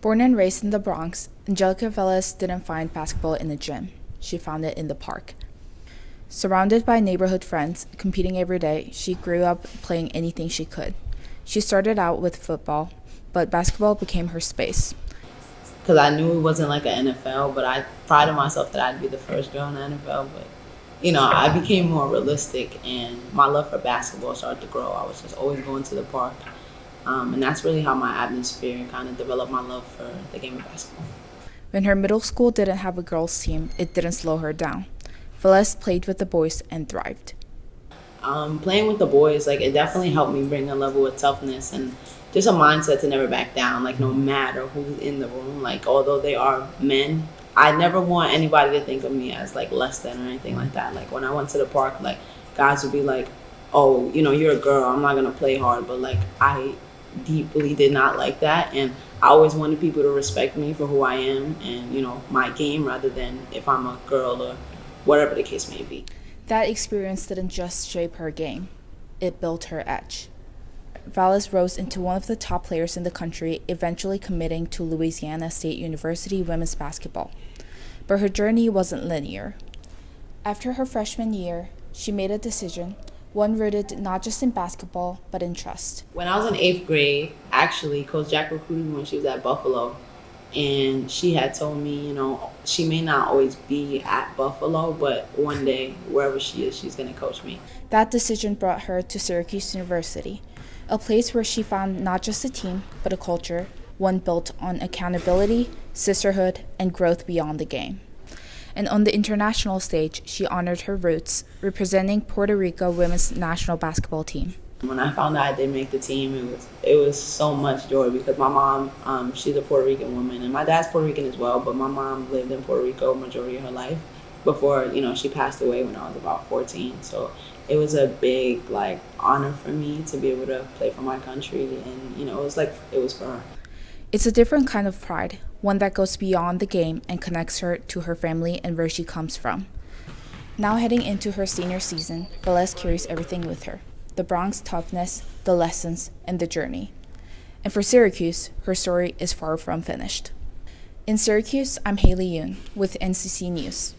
Born and raised in the Bronx, Angelica Velez didn't find basketball in the gym. She found it in the park. Surrounded by neighborhood friends, competing every day, she grew up playing anything she could. She started out with football, but basketball became her space. Because I knew it wasn't like an NFL, but I prided myself that I'd be the first girl in the NFL. But, I became more realistic, and my love for basketball started to grow. I was just always going to the park. And that's really how my atmosphere kind of developed my love for the game of basketball. When her middle school didn't have a girls' team, it didn't slow her down. Velez played with the boys and thrived. Playing with the boys, it definitely helped me bring a level of toughness and just a mindset to never back down, no matter who's in the room. Although they are men, I never want anybody to think of me as, less than or anything like that. When I went to the park, guys would be like, oh, you're a girl, I'm not going to play hard. But, I deeply did not like that. And I always wanted people to respect me for who I am and, my game rather than if I'm a girl or whatever the case may be. That experience didn't just shape her game, it built her edge. Velez rose into one of the top players in the country, eventually committing to Louisiana State University women's basketball. But her journey wasn't linear. After her freshman year, she made a decision, one rooted not just in basketball, but in trust. When I was in 8th grade, actually, Coach Jack recruited me when she was at Buffalo. And she had told me, she may not always be at Buffalo, but one day, wherever she is, she's going to coach me. That decision brought her to Syracuse University, a place where she found not just a team, but a culture, one built on accountability, sisterhood, and growth beyond the game. And on the international stage, she honored her roots, representing Puerto Rico women's national basketball team. When I found out I did make the team, it was so much joy because my mom, she's a Puerto Rican woman, and my dad's Puerto Rican as well, but my mom lived in Puerto Rico majority of her life before, she passed away when I was about 14. So it was a big, honor for me to be able to play for my country, and, it was for her. It's a different kind of pride, one that goes beyond the game and connects her to her family and where she comes from. Now heading into her senior season, Velez carries everything with her. The Bronx toughness, the lessons, and the journey. And for Syracuse, her story is far from finished. In Syracuse, I'm Hailey Yoon with NCC News.